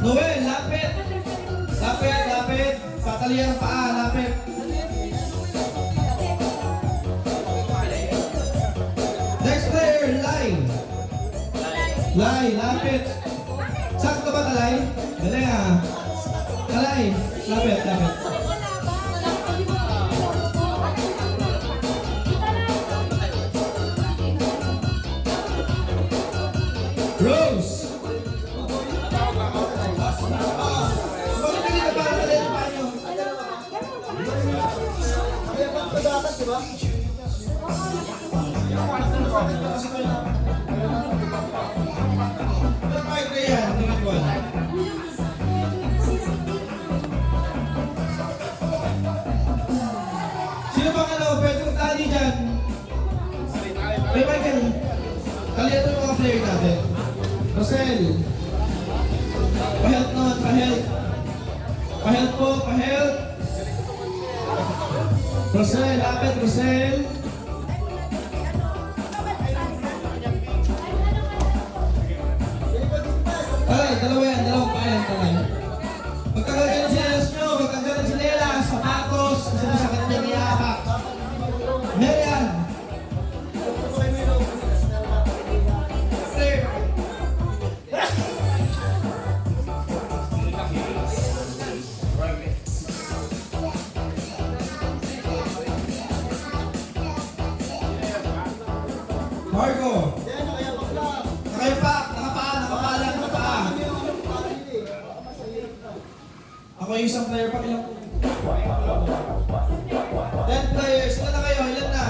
Noel, lapit. Lapit, lapit. Patalian ang paa, lapit. Next player, Lai. Lai, lapit. Sakto ba, Talay? Galing ah. Talay, lapit, lapit. Rose. Bakit hindi ka para talit pa nyo? Sino bang ano? Pwede kong tali dyan. Hey Michael, talihan mo yung mga player natin. Rosel. Pa-help naman, pa-help. Pa-help po, pa-help. Rosel, lapit, Rosel. Talay, dalawa yan, dalawang pa-help, talay. Magtagal kayo ng sinelas nyo, magtagal ng sinelas, sapatos, kasi masakit niya niyapak. Merian. Marco. Nakayapak, nakapaa lang, nakapaa. Ako yung isang player pa ilang. 10 players, ilan na kayo? Ilan na?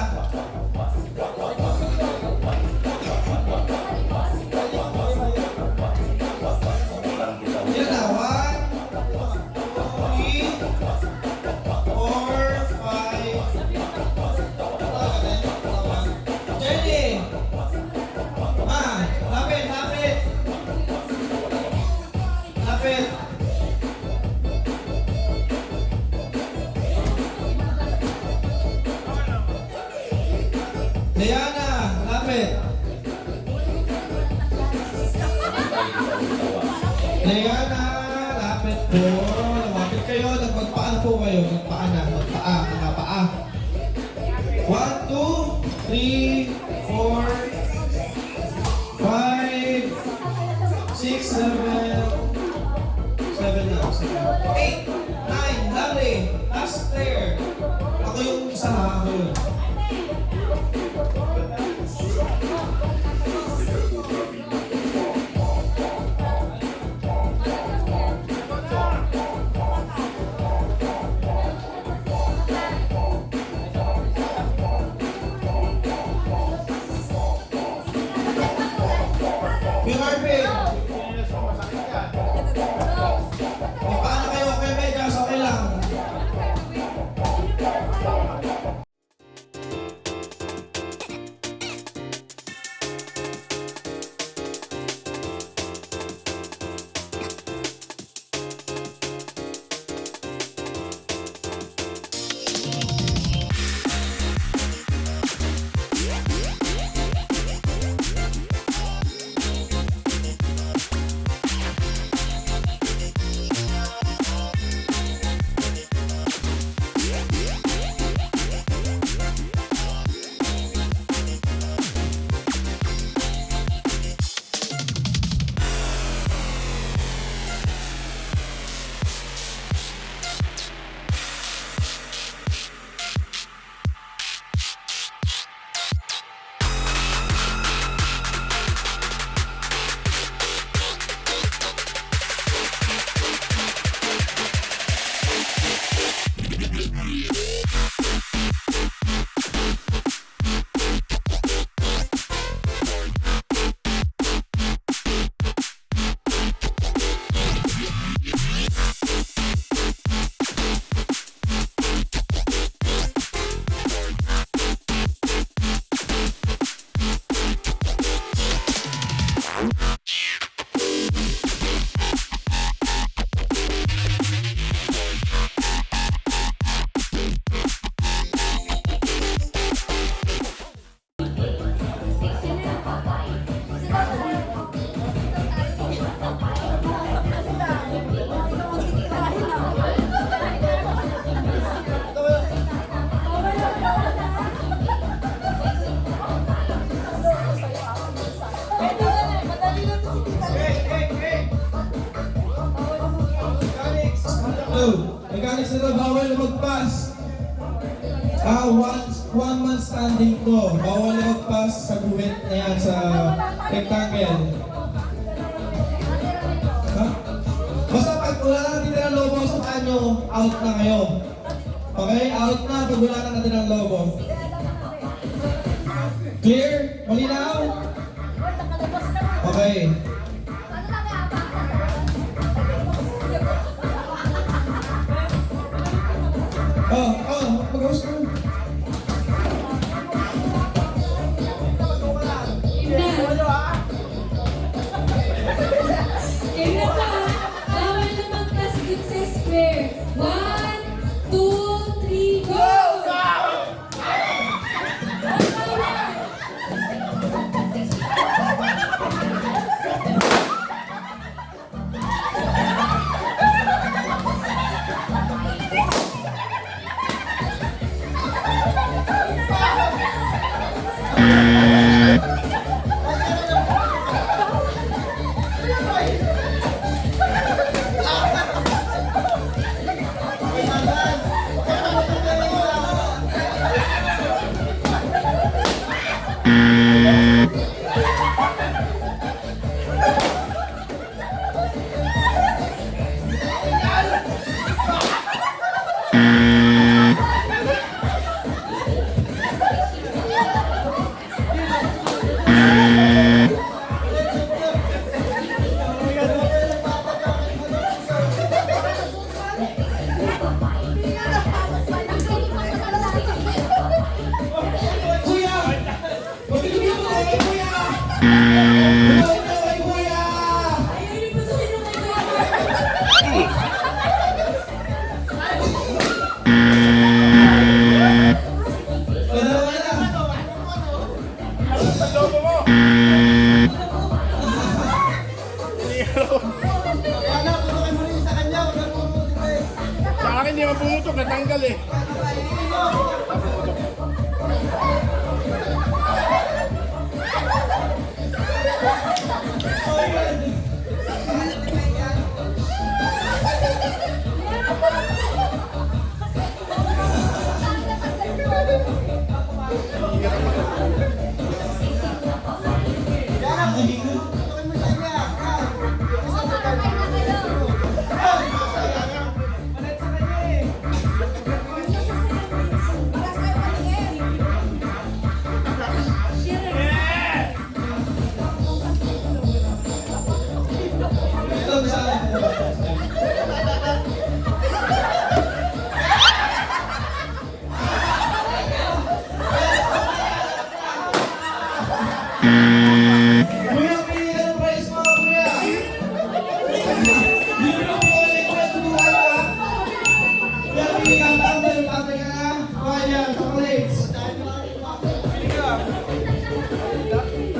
Ilan na? 1, 2, 3, 4, 5. Jenny! Lapit, lapit! Lapit! Diana, lapit! Diana, lapit po. Lapit kayo. Nagpagpaan po kayo. Nagpaan na. Magpaa. Nakapaa. 1, 2, 3, 4, 5, 6, 7 na. 8, 9, lovely. Last player. Ako yung isa ha. Ako yun. Yung Arvin. Paano kayo? Okay, Megas? Okay lang. Mechanics nila bawal na mag-pass. One man standing to. Bawal na mag-pass sa guhit na yan sa rectangle. Ha? Basta pag wala na natin ng lobo sa kanyo, out na kayo. Okay? Out na pag wala na natin ng lobo. Clear? Malinaw? Okay. Mag-host ka. Game na pa. Bawal na mag-plastic sa square. 1, 2, 3, go! Sa akin hindi man pumutok, natanggal eh.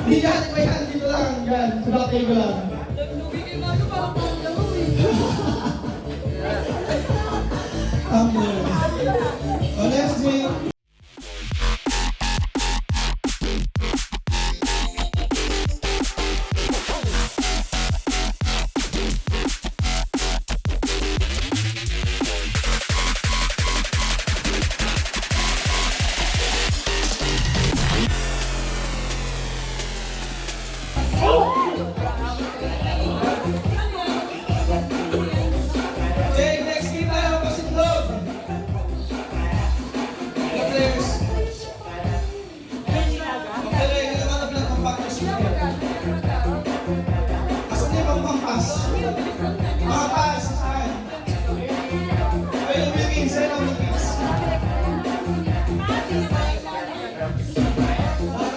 Hindi yan, may yan, dito lang. Yan, sa back table lang. Next game. Okay, next game tayo, pasitlog. Players. Okay, nalamanap lang ang packers. Asan niya bang pampas? Pampas! Saan? Ay, yung wings, saan ang wings?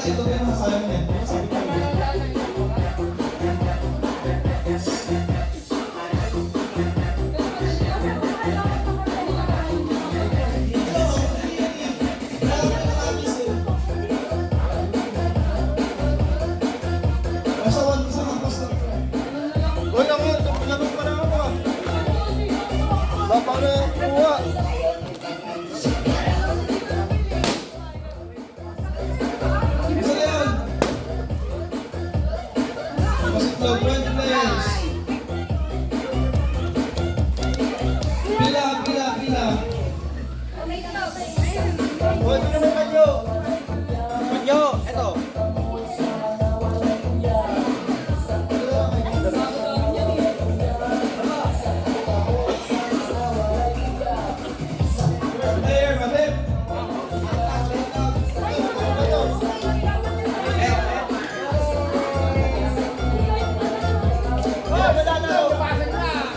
Ito din ang sayang niya. Sabi ko. Hoy, ako, tapos pa na ako ah. Baba na kuha. Isa na yun. Pasitlog, 20 players. Pila Pwede naman kayo. Panyo, eto. Player, Matip. Oh, madalaw. Pasok na.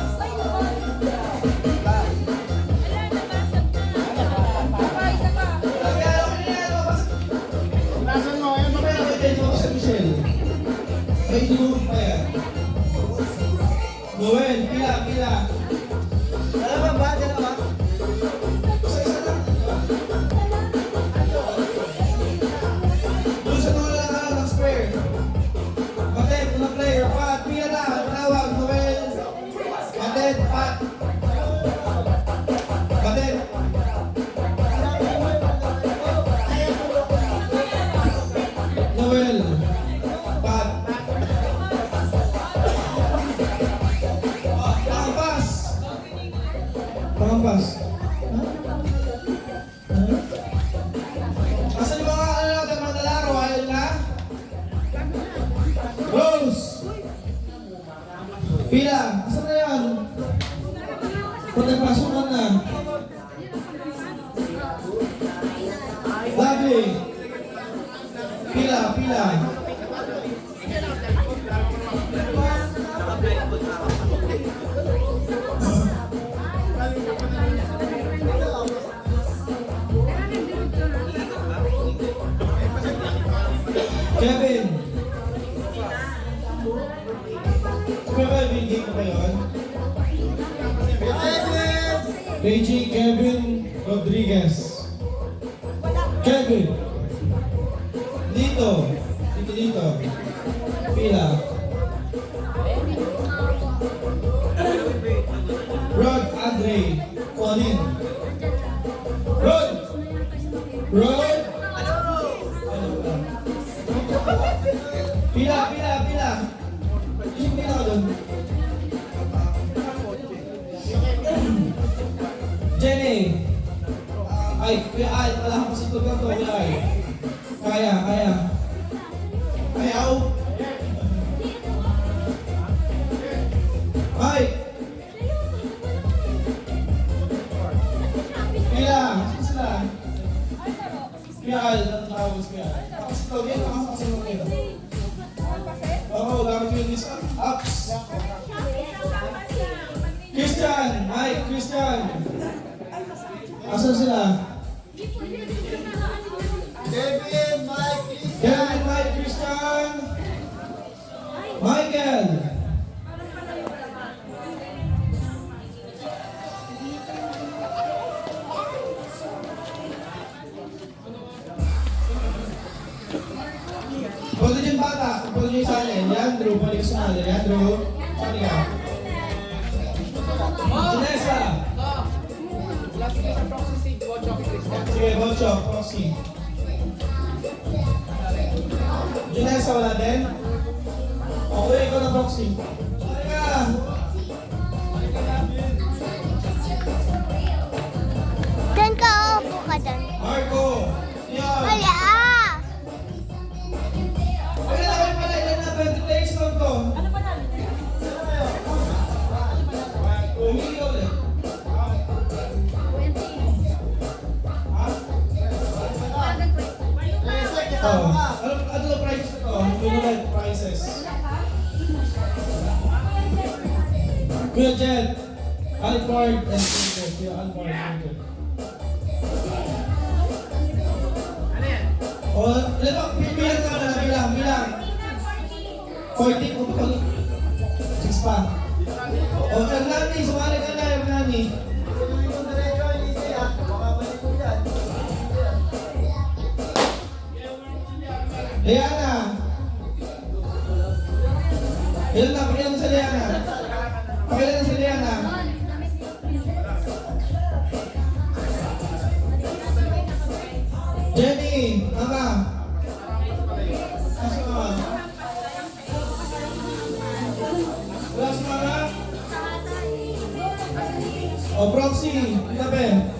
Nasaan mo? Ayun, mamaya. May inuwi pa yan. Noel, pila. Dalawa ba? Dalawa? Isa-isa lang. Doon sa mga lahat ng square. Matip, una player. Pat, pila na. Tawag, Noel. Matip, Pat. Matip. Noel. Pat. Pangpas. Pangpas. Asan yung mga ano natin mga nalaro? Ayaw na? Rose! Pila? Asan na yan? Kung nagpasukan na. Lovely! Pila? Kevin! Kaya ba yung game ko ba yun? KG Kevin Rodriguez. Kevin! Dito! Pila. Rod Andre. Colin. Rod! Pila. Yung pila ka doon. Jenny. Ay, wala ka pa sa tulog to. Kaya. Ayaw. Ay. Pila. Sila. Pila. Tatawag siya. Kasi tawag yan. Nakakasunod yun. Oo, gamit ko yung list ups. Christian! Hi, Christian! Asan sila? Kevin, Mike, Kevin, Mike, Christian! Michael! Pwede dyan bata, pwede dyan sa akin. Leandro, pwede ka sumali. Leandro, sali ka. Janessa! Sige, Bochok, Proxy. Janessa, wala din? Okay, ikaw na Proxy. Sali ka! Dan ka, upo ka dan. Marco! Yan! Wala! Ay, nakay pala, ilan na 20 days lang to. Ano pa namin? Umili ka ulit. Oh, ano na prices na to? Minimum prices. Kuya Jet, Alford and Peter. Kuya Alford and Peter. Oh, ilan ba? Bilang ka na, bilang. 14 o pa? 6 pa. O, Hernani, sumali ka na, Hernani. Liana. Ilan sa Liana? Pakilan na si Liana. Jenny, Mama. Asa ka? Wala si Mama? O, Proxy, tabi.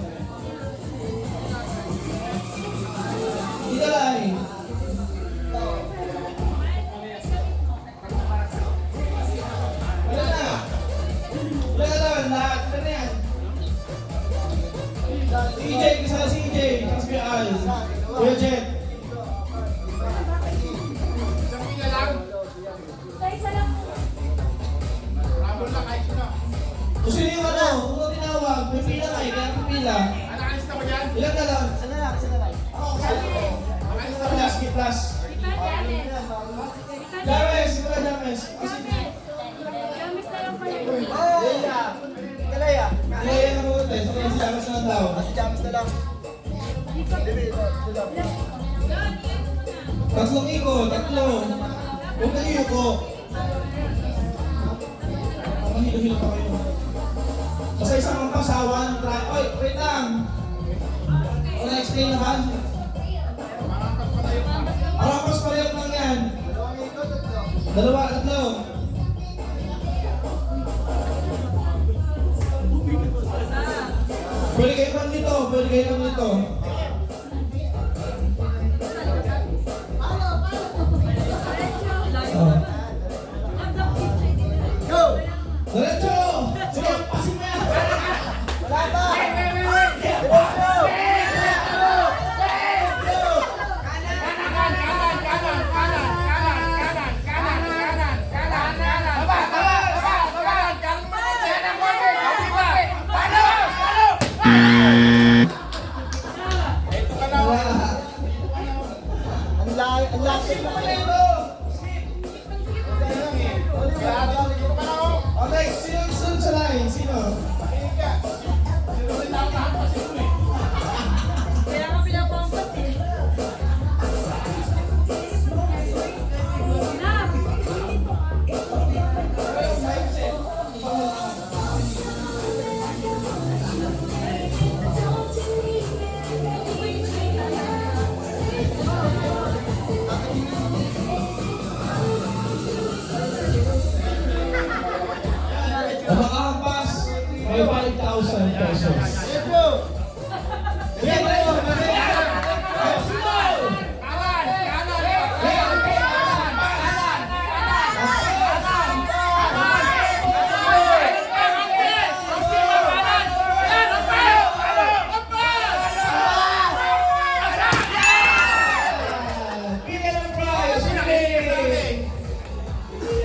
Rizal. Kuya Jet. Kung sino yung ano, kung ano tinawag, may pila kayo, kaya may pila. Ilan na lang? Isa na lang, isa na lang. Plus, plus. James, wala James. Kasi Leia. Kalaya. hindi yan ang ulit eh. So, si James na lang daw. Si James na lang. Dili, ito lang. Tatlong iko, tatlo. Huwag na yuko. Mahilo-hilo pa kayo. Basta isang ang pasawan. Oy, wait lang. Wala explain naman. Arapos pareho lang yan. Dalawa, tatlo. Pwede kayo lang dito, pwede kayo lang dito. Oh. Go! Diretso! Sige, pasin mo yan! Wala pa! Diretso! Wala. Ang lapit na pala ito! Okay, sino yung sunod sa line? Sino? Ang makahampas, may 5,000 pesos. Diretso! Sige, tayo!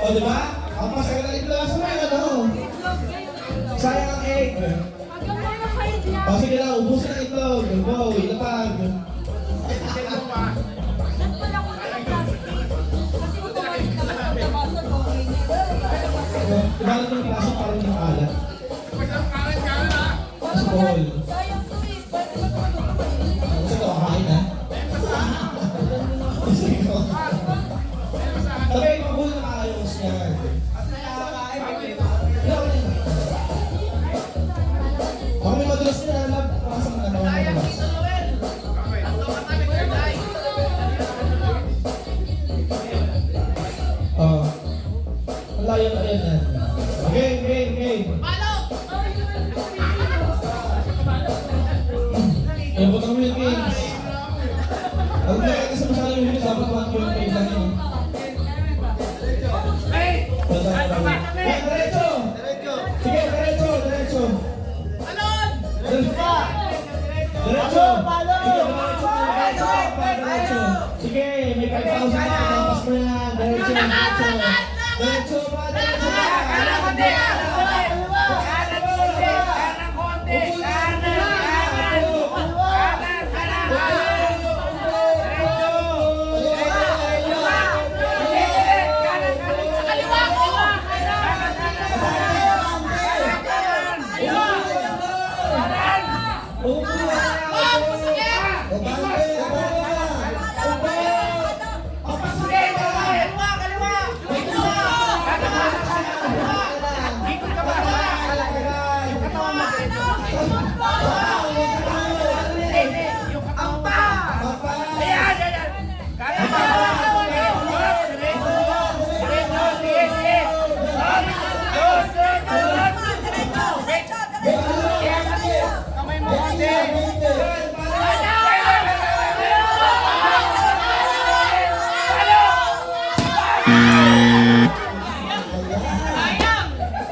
O, diba? Ang pasaya na itlog sa mga ano? Sayang ang egg. O, sige lang, ubusin ang itlog. Go, ilapag. Ibalat ng klase parang yung alat. Sa bowl. Kasi ito, kakain ha? Sige ko. Sabi, mabuhay na maayos yan. Baka may madulas na alam, pakasang na naman ang labas. Oh. Wala yan, yan. Game. Ayun, butang mo yung games. Huwag na kayo kasi masyado yung games, dapat 1 point kayo lang yun. Diretso! Diretso! Sige, diretso! Diretso pa! Diretso! Palo! Diretso! Sige, may 5,000 pa. Tapos mo yan. Diretso! Diretso pa! Diretso pa!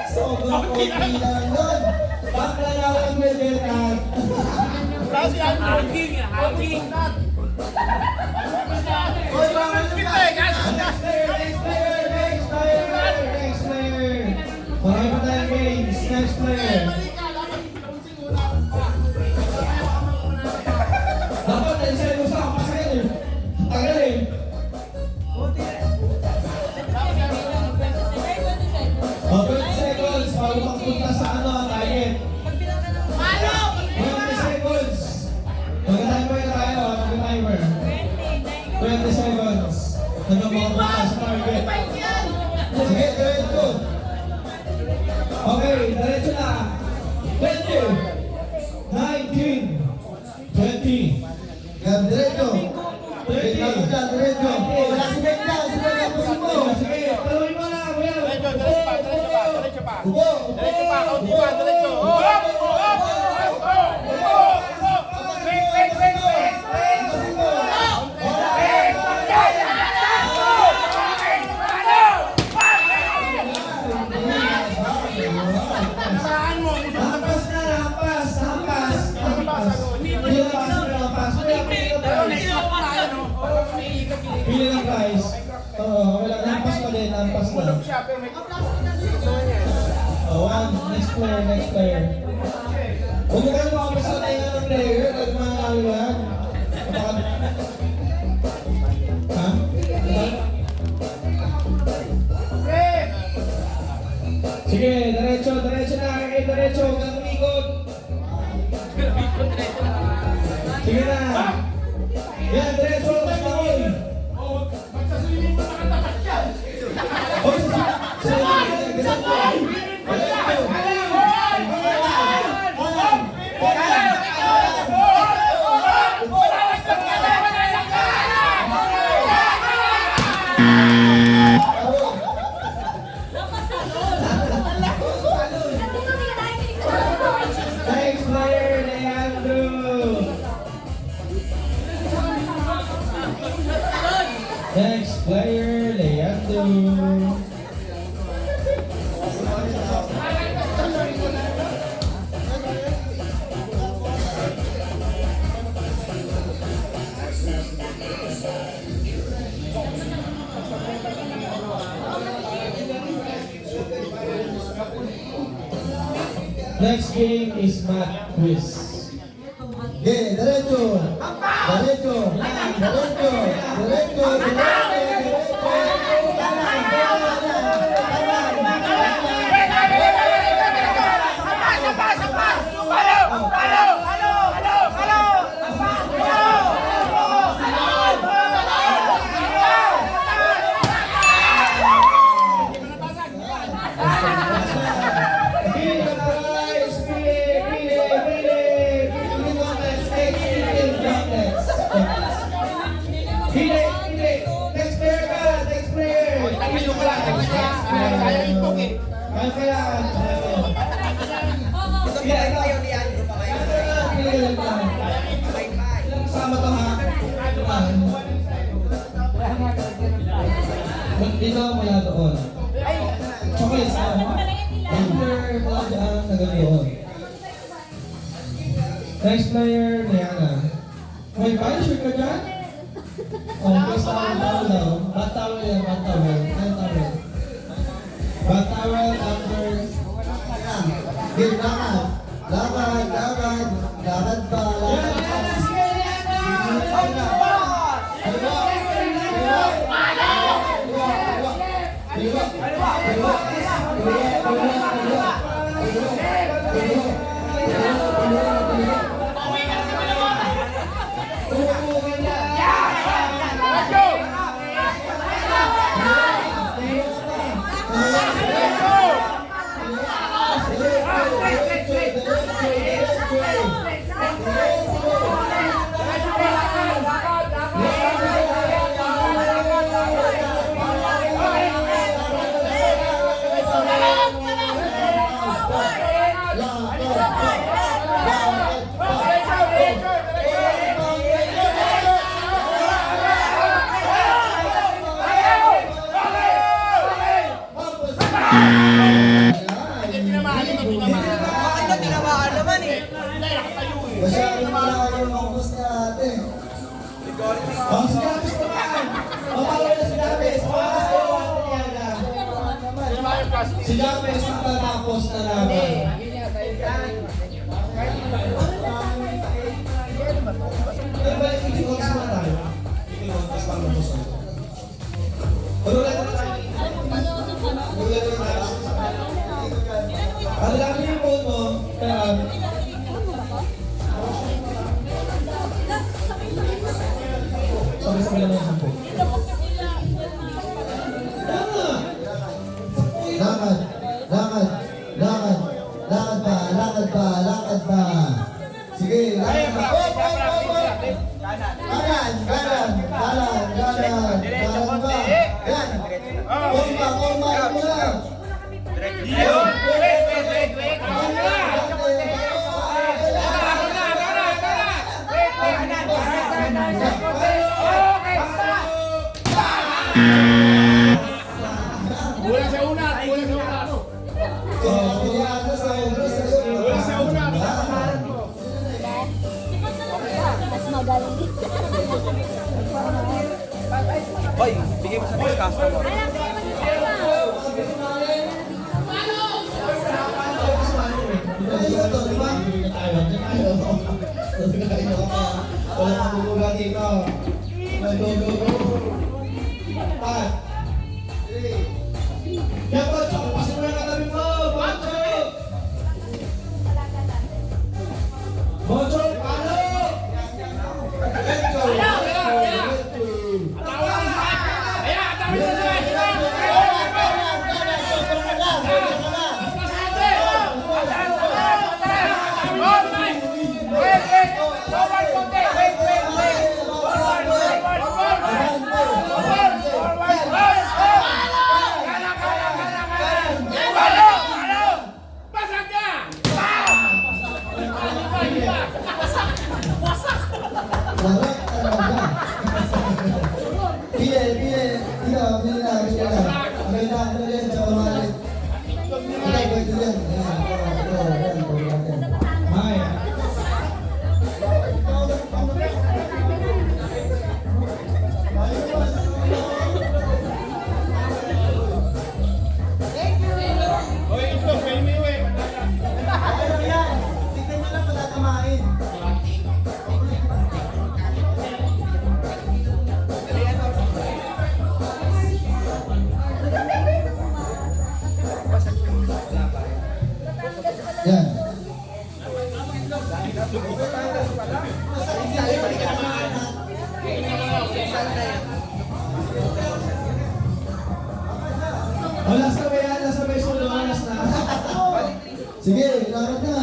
Sobrang konti lang nun. Bakla na lang may dekat. Next player. Marami pa tayong games. Next player. Dapat na isa yung usaw. Pasakit eh. Tagal eh. Oh, 20 seconds bago magpunta sa ano, target. 20 seconds. Mag-timer na tayo. Mag-timer. 20 seconds. Hanggang makapunta sa target. Sige, diretso. Okay, diretso na. 20. 19. 20. Yan, diretso. 30. Diretso. Wala si Benda. Si Benda po si mo. Sige, tuloy mo na, kuya. Upo. Hampas na, hampas, hampas. Pili ng guys. Oo, wala. Hampas pa din, hampas na. Next player, next player. Huwag mo kayo makapos sa tayo ng player. Huwag mananalo yan. Ha? Sige, diretso na. Okay, diretso. Huwag kang umikot. Sige na. Yan, diretso. Pagkakol. Next player, Leandro. Next player, Leandro. Next game is Math Quiz. Okay, diretso. Diretso. Diretso. Diretso. Dito mula doon. Chocolates ka mo? Number mula dyan na ganoon. Next player, Liana. May sure ka dyan? Okay, sa towel daw. Bat towel yan, bat towel. Ano towel? Bat towel, number... Okay, lakad. Lakad. Lakad pa. Bakit na tinamaan naman eh? Masyado malayo ang bus natin. Oh, si Gabes naman! Oh, pawala na si Gabes! Si Gabes ang tatapos na laban. Pero balik yung Chicogs muna tayo. Chicogs para lumusot. Ulit na tayo. Ulit na tayo. Ang dami yung phone mo. Kaya... Sabay-sabay naman yung sampo. Lakad, lakad, lakad, lakad pa, lakad pa, lakad pa. Sige, lakad pa. Kanan, kanan, kanan, kanan, kanan pa. Yan. Kumpa, kumpa, kumpa. Hoy, bigay mo sa mga customer. Wala kang bubula dito. Go, go, go, go. 5, 3. Yan, Bocho. Pasok mo yung katabi mo. Bocho! Bocho, palo! Let's go. Yan. Alas na ba yan? Alas na ba yung sulo? Alas na. Sige, lakad na.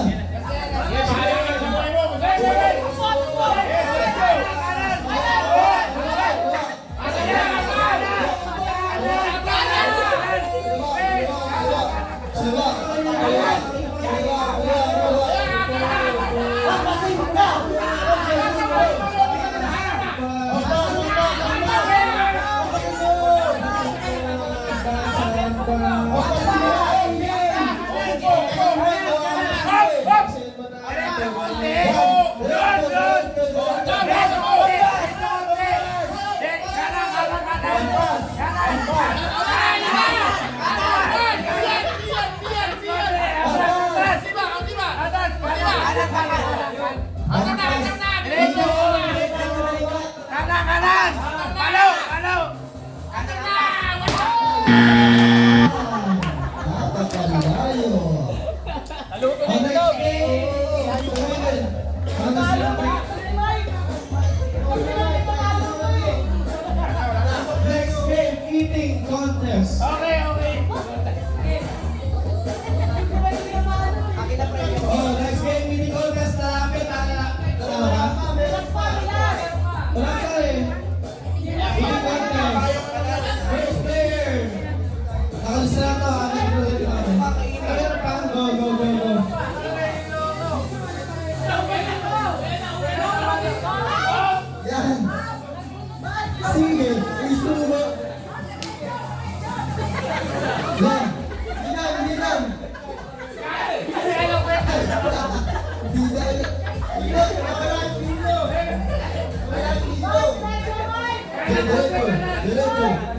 Next game, eating contest. Okay, okay. Oh, next game, eating contest. Nalapit, Tama ba? Wala ka rin. Eating contest. First player. Nakalis na to. Ano pa? Go, go, go, go. Ikot, wala dito. Wala dito. Diretso, diretso.